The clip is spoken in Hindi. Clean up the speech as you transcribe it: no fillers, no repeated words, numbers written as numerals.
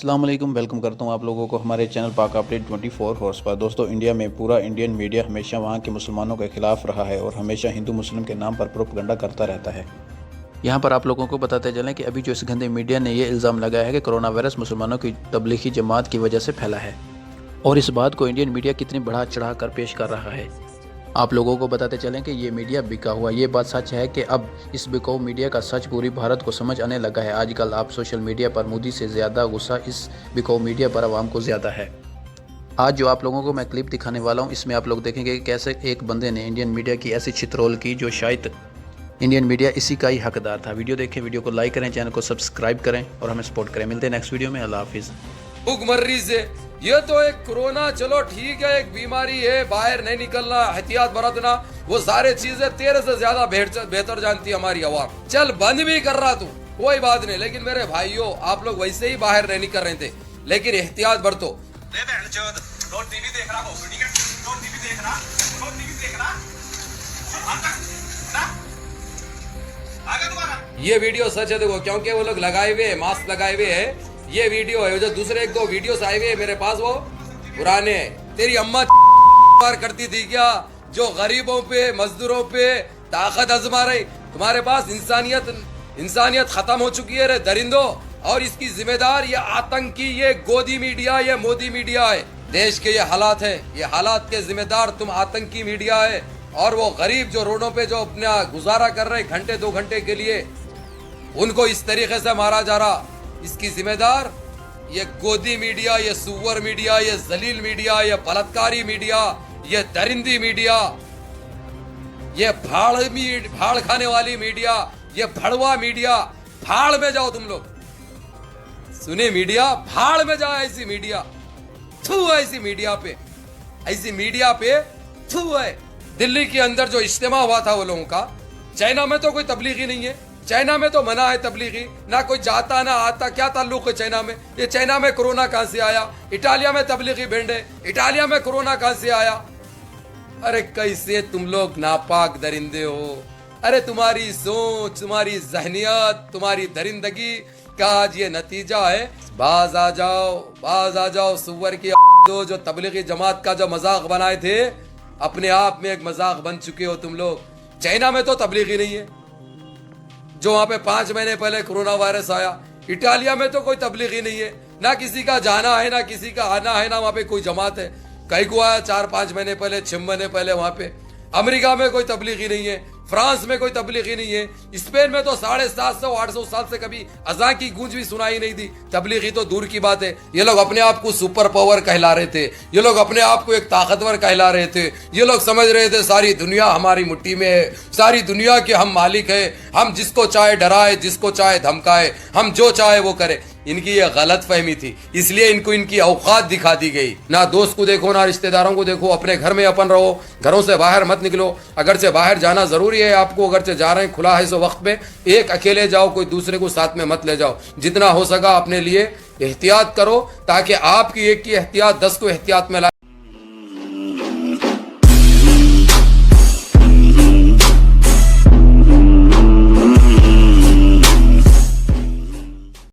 अस्सलाम वालेकुम, वेलकम करता हूँ आप लोगों को हमारे चैनल पाक अपडेट 24 हॉर्स पर। दोस्तों, इंडिया में पूरा इंडियन मीडिया हमेशा वहाँ के मुसलमानों के खिलाफ रहा है और हमेशा हिंदू मुस्लिम के नाम पर प्रोपगंडा करता रहता है। यहाँ पर आप लोगों को बताते चलें कि अभी जो इस गंदे मीडिया ने ये इल्ज़ाम लगाया है कि कोरोना वायरस मुसलमानों की तबलीगी जमात की वजह से फैला है और इस बात को इंडियन मीडिया कितनी बढ़ा चढ़ा कर पेश कर रहा है। आप लोगों को बताते चलें कि ये मीडिया बिका हुआ, ये बात सच है कि अब इस बिकाऊ मीडिया का सच पूरी भारत को समझ आने लगा है। आजकल आप सोशल मीडिया पर मोदी से ज़्यादा गुस्सा इस बिकाऊ मीडिया पर आवाम को ज़्यादा है। आज जो आप लोगों को मैं क्लिप दिखाने वाला हूँ, इसमें आप लोग देखेंगे कि कैसे एक बंदे ने इंडियन मीडिया की ऐसी छितरोल की जो शायद इंडियन मीडिया इसी का ही हकदार था। वीडियो देखें, वीडियो को लाइक करें, चैनल को सब्सक्राइब करें और हमें सपोर्ट करें। मिलते हैं नेक्स्ट वीडियो में। अल्लाह हाफिज़। भूखमर्री से ये तो एक कोरोना, चलो ठीक है, एक बीमारी है, बाहर नहीं निकलना, एहतियात बरतना, वो सारे चीजें तेरे से ज्यादा बेहतर जानती है हमारी आवाम। चल बंद भी कर रहा तू, कोई बात नहीं, लेकिन मेरे भाइयों आप लोग वैसे ही बाहर नहीं निकल रहे थे, लेकिन एहतियात बरतो। ये वीडियो सच है, देखो, क्योंकि वो लोग लगाए हुए, मास्क लगाए हुए है। ये वीडियो है, जो दूसरे एक दो वीडियोस आए हुए हैं मेरे पास, वो पुराने। तेरी अम्मा बार करती थी क्या, जो गरीबों पे, मजदूरों पे ताकत आजमा रही? तुम्हारे पास इंसानियत खत्म हो चुकी है रे दरिंदो। और इसकी जिम्मेदार ये आतंकी, ये गोदी मीडिया, ये मोदी मीडिया है। देश के ये हालात है, ये हालात के जिम्मेदार तुम आतंकी मीडिया है। और वो गरीब जो रोडों पे जो अपना गुजारा कर रहे घंटे 2 घंटे के लिए, उनको इस तरीके से मारा जा रहा, इसकी जिम्मेदार ये गोदी मीडिया, ये सुअर मीडिया, ये जलील मीडिया, ये बलात्कारी मीडिया, ये दरिंदी मीडिया, ये भाड़ खाने वाली मीडिया, ये भड़वा मीडिया। भाड़ में जाओ तुम लोग, सुने मीडिया, भाड़ में जाओ। ऐसी मीडिया थू, ऐसी मीडिया पे थू है। दिल्ली के अंदर जो इज्तिमा हुआ था वो लोगों का, चाइना में तो कोई तबलीगी नहीं है, चाइना में तो मना है तबलीगी, ना कोई जाता ना आता, क्या ताल्लुक है चाइना में? ये चाइना में कोरोना कहां से आया? इटालिया में तबलीगी बैंड है, इटालिया में कोरोना कहां से आया? अरे कैसे तुम लोग नापाक दरिंदे हो। अरे तुम्हारी सोच, तुम्हारी जहनियत, तुम्हारी दरिंदगी का आज ये नतीजा है। बाज आ जाओ सुअर की दो, जो तबलीगी जमात का जो मजाक बनाए थे, अपने आप में एक मजाक बन चुके हो तुम लोग। चाइना में तो तबलीगी नहीं है, जो वहां पे 5 महीने पहले कोरोना वायरस आया। इटालिया में तो कोई तबलीगी नहीं है, ना किसी का जाना है, ना किसी का आना है, ना वहां पे कोई जमात है। कहीं को आया 4-5 महीने पहले, 6 महीने पहले वहां पे। अमेरिका में कोई तबलीगी नहीं है, फ्रांस में कोई तबलीगी नहीं है, स्पेन में तो 750-800 साल से कभी अज़ान की गूंज भी सुनाई नहीं दी। तबलीगी तो दूर की बात है। ये लोग अपने आप को सुपर पावर कहला रहे थे, ये लोग अपने आप को एक ताकतवर कहला रहे थे, ये लोग समझ रहे थे सारी दुनिया हमारी मुट्ठी में है, सारी दुनिया के हम मालिक है, हम जिसको चाहे डराए, जिसको चाहे धमकाए, हम जो चाहे वो करे। इनकी ये गलत फहमी थी, इसलिए इनको इनकी औकात दिखा दी गई। ना दोस्त को देखो, ना रिश्तेदारों को देखो, अपने घर में अपन रहो, घरों से बाहर मत निकलो। अगर से बाहर जाना जरूरी है आपको, अगर से जा रहे हैं खुला है सो वक्त में एक अकेले जाओ, कोई दूसरे को साथ में मत ले जाओ। जितना हो सका अपने लिए एहतियात करो, ताकि आपकी एक की एहतियात 10 को एहतियात में लाए।